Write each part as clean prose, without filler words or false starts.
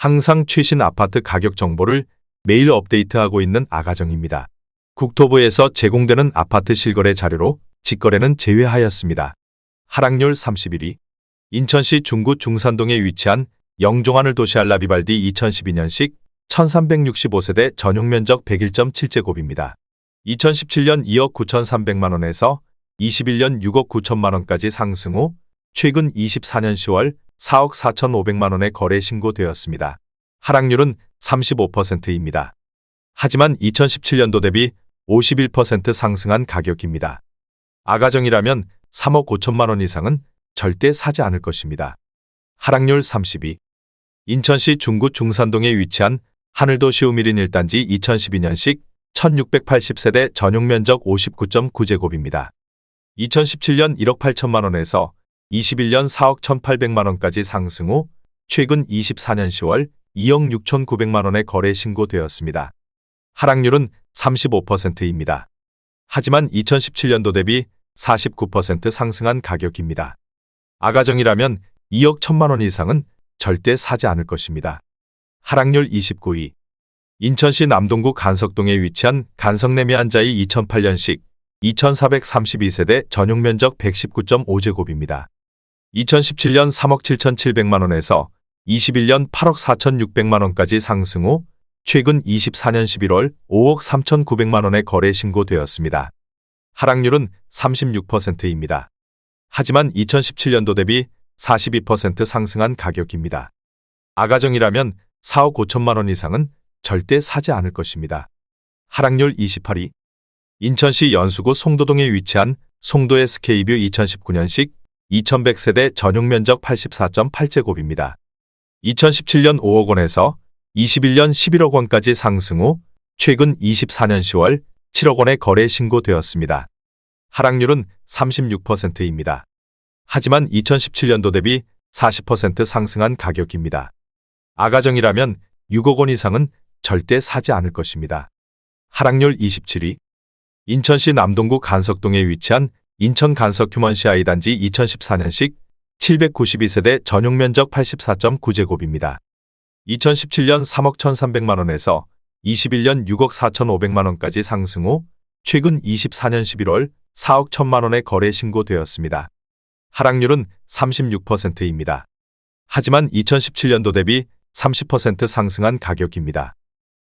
항상 최신 아파트 가격 정보를 매일 업데이트하고 있는 아가정입니다. 국토부에서 제공되는 아파트 실거래 자료로 직거래는 제외하였습니다. 하락률 31위. 인천시 중구 중산동에 위치한 영종하늘 도시 알라비발디 2012년식 1365세대 전용면적 101.7제곱입니다. 2017년 2억 9,300만원에서 21년 6억 9천만원까지 상승 후 최근 24년 10월 4억 4,500만원에 거래 신고되었습니다. 하락률은 35%입니다. 하지만 2017년도 대비 51% 상승한 가격입니다. 아가정이라면 3억 5천만원 이상은 절대 사지 않을 것입니다. 하락률 32. 인천시 중구 중산동에 위치한 하늘도시 우미린 1단지 2012년식 1680세대 전용면적 59.9제곱입니다. 2017년 1억 8천만원에서 21년 4억 1,800만원까지 상승 후 최근 24년 10월 2억 6,900만원에 거래 신고되었습니다. 하락률은 35%입니다. 하지만 2017년도 대비 49% 상승한 가격입니다. 아가정이라면 2억 1천만원 이상은 절대 사지 않을 것입니다. 하락률 29위. 인천시 남동구 간석동에 위치한 간석내미한자이 2008년식 2432세대 전용면적 119.5제곱입니다. 2017년 3억 7,700만원에서 21년 8억 4,600만원까지 상승 후 최근 24년 11월 5억 3,900만원에 거래 신고되었습니다. 하락률은 36%입니다. 하지만 2017년도 대비 42% 상승한 가격입니다. 아가정이라면 4억 5천만원 이상은 절대 사지 않을 것입니다. 하락률 28위. 인천시 연수구 송도동에 위치한 송도 SK뷰 2019년식 2100세대 전용면적 84.8제곱입니다. 2017년 5억 원에서 21년 11억 원까지 상승 후 최근 24년 10월 7억 원에 거래 신고되었습니다. 하락률은 36%입니다. 하지만 2017년도 대비 40% 상승한 가격입니다. 아가정이라면 6억 원 이상은 절대 사지 않을 것입니다. 하락률 27위. 인천시 남동구 간석동에 위치한 인천 간석 휴먼시 I단지 2014년식 792세대 전용면적 84.9제곱입니다. 2017년 3억 1,300만원에서 21년 6억 4,500만원까지 상승 후 최근 24년 11월 4억 1천만원에 거래 신고되었습니다. 하락률은 36%입니다. 하지만 2017년도 대비 30% 상승한 가격입니다.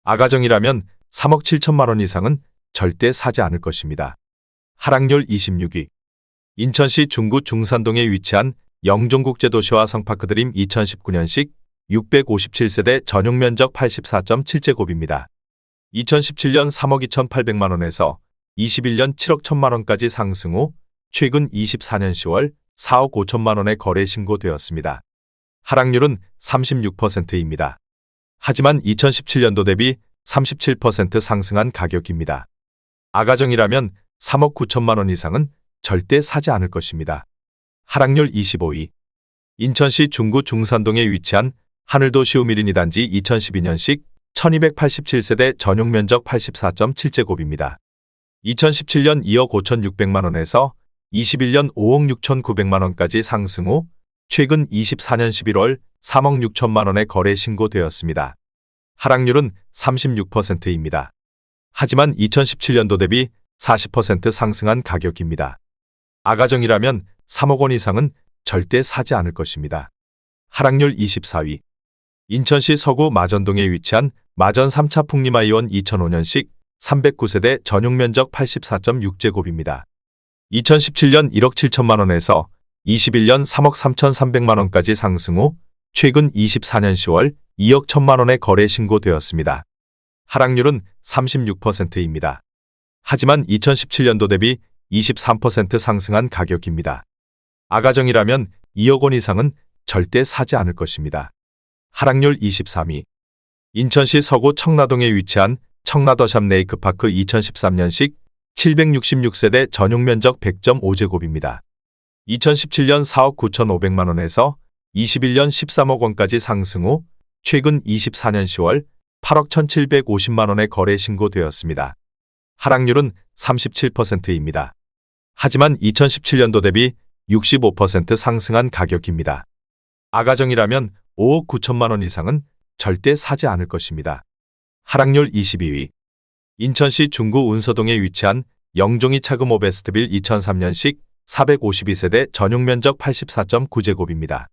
아가정이라면 3억 7천만원 이상은 절대 사지 않을 것입니다. 하락률 26위. 인천시 중구 중산동에 위치한 영종국제도시와 성파크드림 2019년식 657세대 전용면적 84.7제곱입니다. 2017년 3억 2,800만원에서 21년 7억 1천만원까지 상승 후 최근 24년 10월 4억 5천만원에 거래 신고되었습니다. 하락률은 36%입니다. 하지만 2017년도 대비 37% 상승한 가격입니다. 아가정이라면 3억 9천만원 이상은 절대 사지 않을 것입니다. 하락률 25위. 인천시 중구 중산동에 위치한 하늘도시 우미린 2단지 2012년식 1287세대 전용면적 84.7제곱입니다. 2017년 2억 5,600만원에서 21년 5억 6,900만원까지 상승 후 최근 24년 11월 3억 6천만원에 거래 신고되었습니다. 하락률은 36%입니다. 하지만 2017년도 대비 40% 상승한 가격입니다. 아가정이라면 3억 원 이상은 절대 사지 않을 것입니다. 하락률 24위. 인천시 서구 마전동에 위치한 마전 3차 풍림아이원 2005년식 309세대 전용면적 84.6제곱입니다. 2017년 1억 7천만원에서 21년 3억 3,300만원까지 상승 후 최근 24년 10월 2억 1천만원에 거래 신고되었습니다. 하락률은 36%입니다. 하지만 2017년도 대비 23% 상승한 가격입니다. 아가정이라면 2억 원 이상은 절대 사지 않을 것입니다. 하락률 23위. 인천시 서구 청라동에 위치한 청라더샵 레이크파크 2013년식 766세대 전용면적 100.5제곱입니다. 2017년 4억 9,500만원에서 21년 13억 원까지 상승 후 최근 24년 10월 8억 1,750만원에 거래 신고되었습니다. 하락률은 37%입니다. 하지만 2017년도 대비 65% 상승한 가격입니다. 아가정이라면 5억 9천만원 이상은 절대 사지 않을 것입니다. 하락률 22위. 인천시 중구 운서동에 위치한 영종이 차금 오베스트빌 2003년식 452세대 전용 면적 84.9제곱입니다.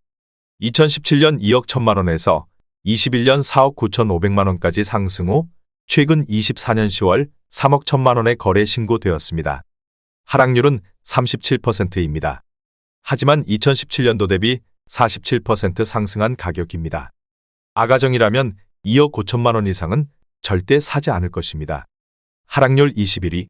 2017년 2억 1천만 원에서 21년 4억 9천5백만 원까지 상승 후 최근 24년 10월 3억 1천만 원에 거래 신고되었습니다. 하락률은 37%입니다. 하지만 2017년도 대비 47% 상승한 가격입니다. 아가정이라면 2억 5천만 원 이상은 절대 사지 않을 것입니다. 하락률 21위.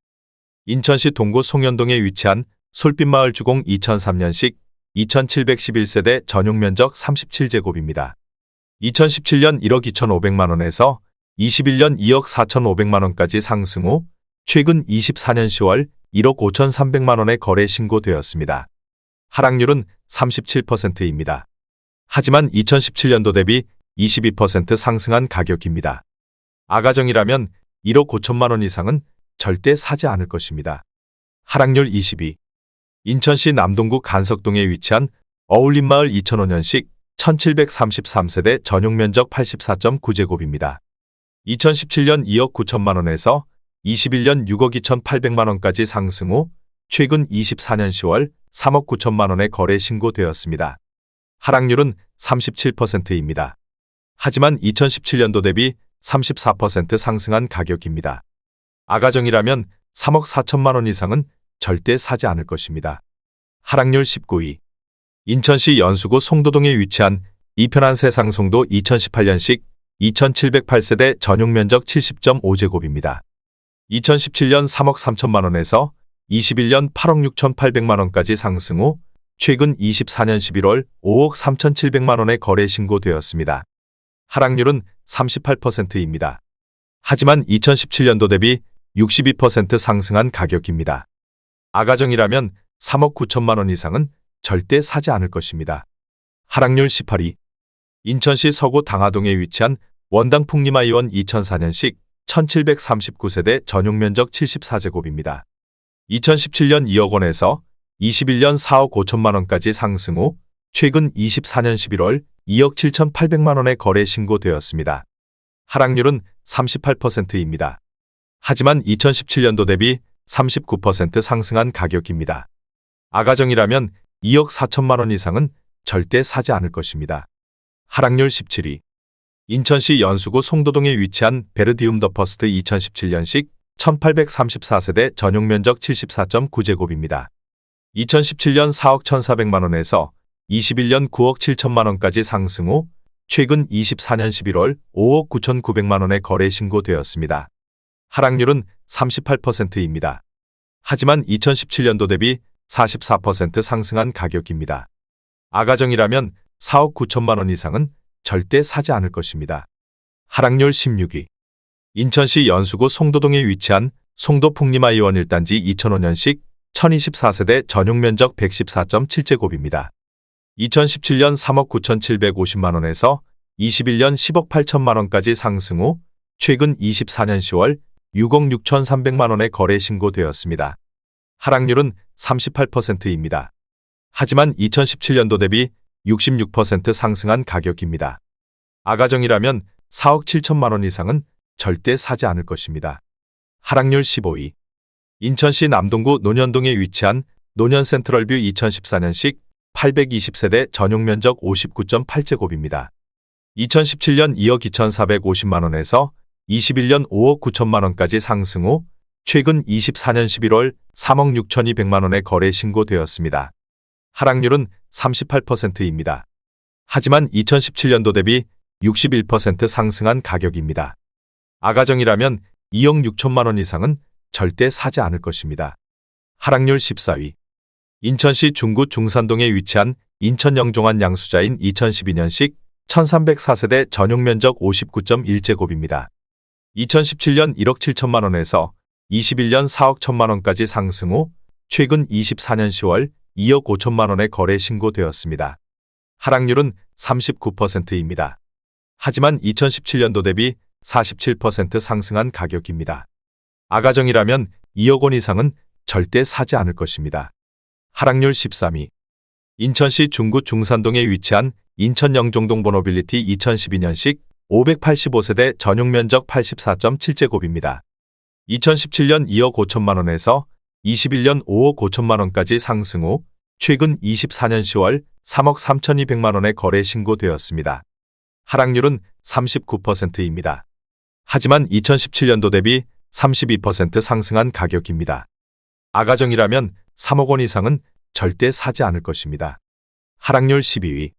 인천시 동구 송현동에 위치한 솔빛마을 주공 2003년식 2711세대 전용 면적 37제곱입니다. 2017년 1억 2천5백만 원에서 21년 2억 4천5백만 원까지 상승 후 최근 24년 10월 1억 5천3백만 원에 거래 신고되었습니다. 하락률은 37%입니다. 하지만 2017년도 대비 22% 상승한 가격입니다. 아가정이라면 1억 5천만 원 이상은 절대 사지 않을 것입니다. 하락률 22. 인천시 남동구 간석동에 위치한 어울림마을 2005년식 1733세대 전용 면적 84.9제곱입니다. 2017년 2억 9천만 원에서 21년 6억 2천8백만 원까지 상승 후 최근 24년 10월 3억 9천만 원에 거래 신고되었습니다. 하락률은 37%입니다. 하지만 2017년도 대비 34% 상승한 가격입니다. 아가정이라면 3억 4천만 원 이상은 절대 사지 않을 것입니다. 하락률 19위. 인천시 연수구 송도동에 위치한 이편한 세상 송도 2018년식 2708세대 전용 면적 70.5제곱입니다. 2017년 3억 3천만 원에서 21년 8억 6천8백만 원까지 상승 후 최근 24년 11월 5억 3천7백만 원에 거래 신고되었습니다. 하락률은 38%입니다. 하지만 2017년도 대비 62% 상승한 가격입니다. 아가정이라면 3억 9천만 원 이상은 절대 사지 않을 것입니다. 하락률 18위. 인천시 서구 당하동에 위치한 원당 풍림아이원 2004년식 1739세대 전용 면적 74제곱입니다. 2017년 2억 원에서 21년 4억 5천만 원까지 상승 후 최근 24년 11월 2억 7천8백만 원에 거래 신고되었습니다. 하락률은 38%입니다. 하지만 2017년도 대비 39% 상승한 가격입니다. 아가정이라면 2억 4천만 원 이상은 절대 사지 않을 것입니다. 하락률 17위. 인천시 연수구 송도동에 위치한 베르디움 더 퍼스트 2017년식 1834세대 전용 면적 74.9제곱입니다. 2017년 4억 1,400만 원에서 21년 9억 7천만 원까지 상승 후 최근 24년 11월 5억 9천9백만 원에 거래 신고되었습니다. 하락률은 38%입니다. 하지만 2017년도 대비 44% 상승한 가격입니다. 아가정이라면 4억 9천만 원 이상은 절대 사지 않을 것입니다. 하락률 16위. 인천시 연수구 송도동에 위치한 송도 풍림아이원 1단지 2005년식 1024세대 전용 면적 114.7제곱입니다. 2017년 3억 9천7백오십만 원에서 21년 10억 8천만 원까지 상승 후 최근 24년 10월 6억 6천3백만 원에 거래 신고되었습니다. 하락률은 38%입니다. 하지만 2017년도 대비 66% 상승한 가격입니다. 아가정이라면 4억 7천만 원 이상은 절대 사지 않을 것입니다. 하락률 15위. 인천시 남동구 논현동에 위치한 논현센트럴뷰 2014년식 820세대 전용 면적 59.8제곱입니다. 2017년 2억 2천4백오십만 원에서 21년 5억 9천만 원까지 상승 후 최근 24년 11월 3억 6천2백만 원에 거래 신고되었습니다. 하락률은 38%입니다. 하지만 2017년도 대비 61% 상승한 가격입니다. 아가정이라면 2억 6천만 원 이상은 절대 사지 않을 것입니다. 하락률 14위. 인천시 중구 중산동에 위치한 인천 영종한 양수자인 2012년식 1304세대 전용 면적 59.1제곱입니다. 2017년 1억 7천만 원에서 21년 4억 1천만 원까지 상승 후 최근 24년 10월 2억 5천만 원에 거래 신고되었습니다. 하락률은 39%입니다. 하지만 2017년도 대비 47% 상승한 가격입니다. 아가정이라면 2억 원 이상은 절대 사지 않을 것입니다. 하락률 13위. 인천시 중구 중산동에 위치한 인천 영종동 보노빌리티 2012년식 585세대 전용 면적 84.7제곱입니다. 2017년 2억 5천만 원에서 21년 5억 5천만 원까지 상승 후 최근 24년 10월 3억 3,200만 원에 거래 신고되었습니다. 하락률은 39%입니다. 하지만 2017년도 대비 32% 상승한 가격입니다. 아가정이라면 3억 원 이상은 절대 사지 않을 것입니다. 하락률 12위.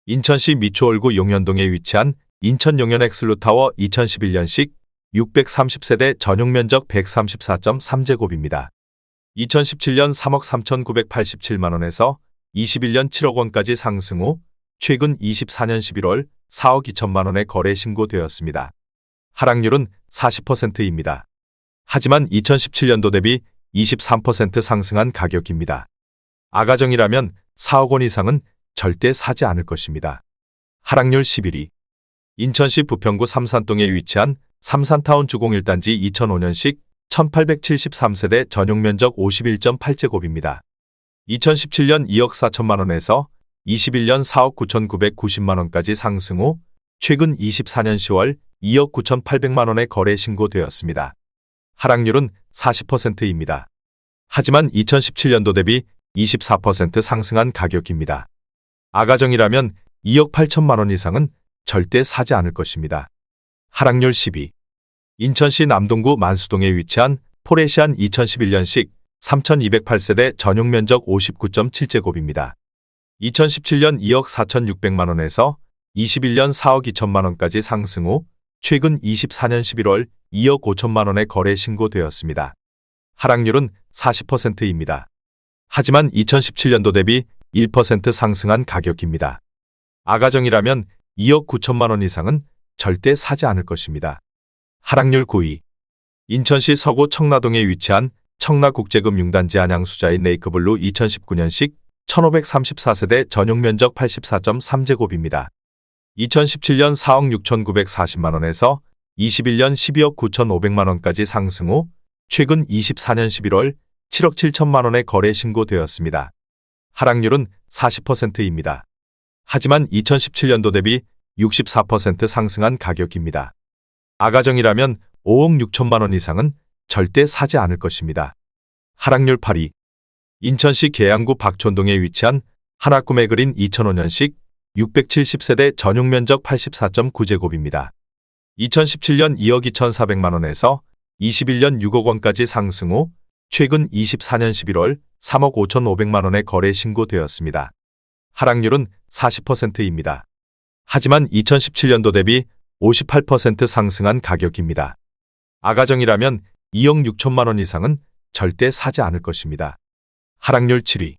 인천시 미추홀구 용현동에 위치한 인천 용현 엑슬루타워 2011년식 630세대 전용 면적 134.3제곱입니다. 2017년 3억 3,987만 원에서 21년 7억 원까지 상승 후 최근 24년 11월 4억 2천만 원에 거래 신고되었습니다. 하락률은 40%입니다. 하지만 2017년도 대비 23% 상승한 가격입니다. 아가정이라면 4억 원 이상은 절대 사지 않을 것입니다. 하락률 11위. 인천시 부평구 삼산동에 위치한 삼산타운 주공 1단지 2005년식 1873세대 전용 면적 51.8제곱입니다. 2017년 2억 4천만 원에서 21년 4억 9,990만 원까지 상승 후 최근 24년 10월 2억 9,800만 원에 거래 신고되었습니다. 하락률은 40%입니다. 하지만 2017년도 대비 24% 상승한 가격입니다. 아가정이라면 2억 8천만 원 이상은 절대 사지 않을 것입니다. 하락률 10위. 인천시 남동구 만수동에 위치한 포레시안 2011년식 3,208세대 전용 면적 59.7제곱입니다. 2017년 2억 4,600만 원에서 21년 4억 2천만 원까지 상승 후 최근 24년 11월 2억 5천만 원에 거래 신고되었습니다. 하락률은 40%입니다. 하지만 2017년도 대비 1% 상승한 가격입니다. 아가정이라면 2억 9천만 원 이상은 절대 사지 않을 것입니다. 하락률 9위. 인천시 서구 청라동에 위치한 청라국제금 6단지 안양수자인 네이크블루 2019년식 1534세대 전용 면적 84.3제곱입니다. 2017년 4억 6,940만 원에서 21년 12억 9,500만 원까지 상승 후 최근 24년 11월 7억 7천만 원에 거래 신고되었습니다. 하락률은 40%입니다. 하지만 2017년도 대비 64% 상승한 가격입니다. 아가정이라면 5억 6천만 원 이상은 절대 사지 않을 것입니다. 하락률 8위. 인천시 계양구 박촌동에 위치한 하나꿈에 그린 2005년식 670세대 전용 면적 84.9제곱입니다. 2017년 2억 2,400만 원에서 21년 6억 원까지 상승 후 최근 24년 11월 3억 5,500만 원에 거래 신고되었습니다. 하락률은 40%입니다. 하지만 2017년도 대비 58% 상승한 가격입니다. 아가정이라면 2억 6천만 원 이상은 절대 사지 않을 것입니다. 하락률 7위.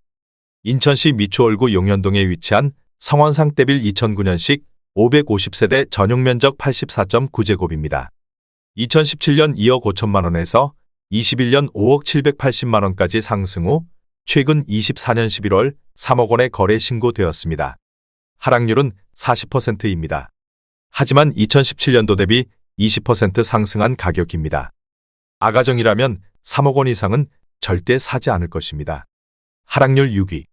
인천시 미추홀구 용현동에 위치한 성원상 떼빌 2009년식 550세대 전용 면적 84.9제곱입니다. 2017년 2억 5천만 원에서 21년 5억 780만 원까지 상승 후 최근 24년 11월 3억 원에 거래 신고되었습니다. 하락률은 40%입니다. 하지만 2017년도 대비 20% 상승한 가격입니다. 아가정이라면 3억 원 이상은 절대 사지 않을 것입니다. 하락률 6위.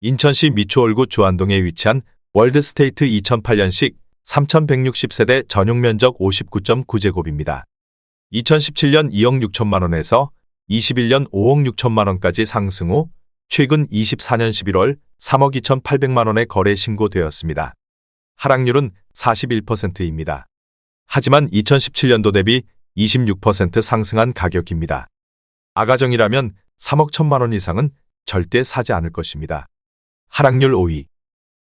인천시 미추홀구 주안동에 위치한 월드스테이트 2008년식 3160세대 전용 면적 59.9제곱입니다. 2017년 2억 6천만 원에서 21년 5억 6천만 원까지 상승 후 최근 24년 11월 3억 2,800만 원에 거래 신고되었습니다. 하락률은 41%입니다. 하지만 2017년도 대비 26% 상승한 가격입니다. 아가정이라면 3억 1천만 원 이상은 절대 사지 않을 것입니다. 하락률 5위.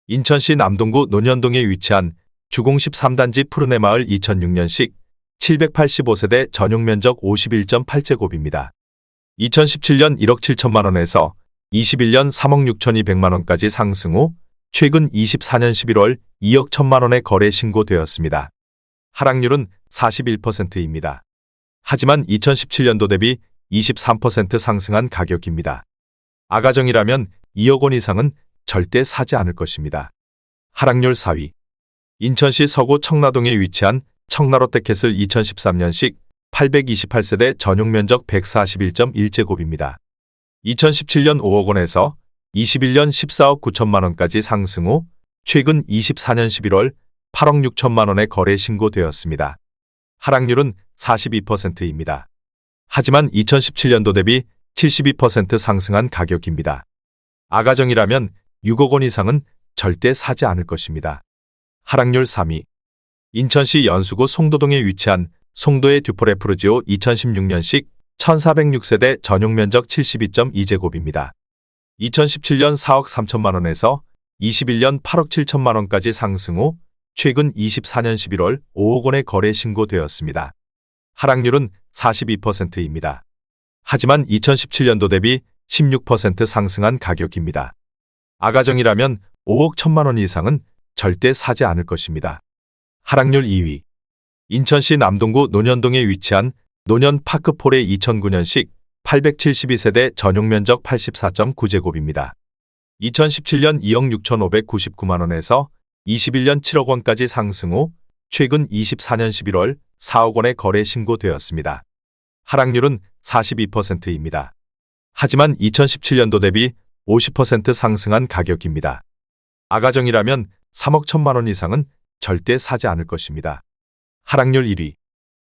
인천시 남동구 논현동에 위치한 주공 13단지 푸른의 마을 2006년식 785세대 전용 면적 51.8제곱입니다. 2017년 1억 7천만 원에서 21년 3억 6,200만 원까지 상승 후 최근 24년 11월 2억 1천만 원에 거래 신고되었습니다. 하락률은 41%입니다. 하지만 2017년도 대비 23% 상승한 가격입니다. 아가정이라면 2억 원 이상은 절대 사지 않을 것입니다. 하락률 4위. 인천시 서구 청라동에 위치한 청라롯데캐슬 2013년식 828세대 전용 면적 141.1제곱입니다. 2017년 5억 원에서 21년 14억 9천만 원까지 상승 후 최근 24년 11월 8억 6천만 원의 거래 신고되었습니다. 하락률은 42%입니다. 하지만 2017년도 대비 72% 상승한 가격입니다. 아가정이라면 6억 원 이상은 절대 사지 않을 것입니다. 하락률 3위. 인천시 연수구 송도동에 위치한 송도의 듀포레프르지오 2016년식 1406세대 전용 면적 72.2제곱입니다. 2017년 4억 3천만 원에서 21년 8억 7천만 원까지 상승 후 최근 24년 11월 5억 원의 거래 신고되었습니다. 하락률은 42%입니다. 하지만 2017년도 대비 16% 상승한 가격입니다. 아가정이라면 5억 1천만 원 이상은 절대 사지 않을 것입니다. 하락률 2위. 인천시 남동구 논현동에 위치한 논현파크폴의 2009년식 872세대 전용 면적 84.9제곱입니다. 2017년 2억 6,599만 원에서 21년 7억 원까지 상승 후 최근 24년 11월 4억 원의 거래 신고되었습니다. 하락률은 42%입니다. 하지만 2017년도 대비 50% 상승한 가격입니다. 아가정이라면 3억 1천만 원 이상은 절대 사지 않을 것입니다. 하락률 1위.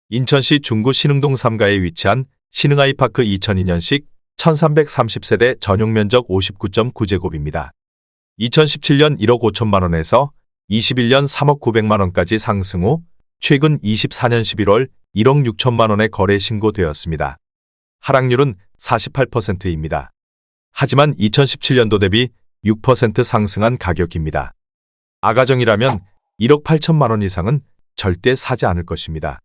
인천시 중구 신흥동 3가에 위치한 신흥아이파크 2002년식 1330세대 전용 면적 59.9제곱입니다. 2017년 1억 5천만 원에서 21년 3억 9백만 원까지 상승 후 최근 24년 11월 1억 6천만 원의 거래 신고되었습니다. 하락률은 48%입니다. 하지만 2017년도 대비 6% 상승한 가격입니다. 아가정이라면 1억 8천만 원 이상은 절대 사지 않을 것입니다.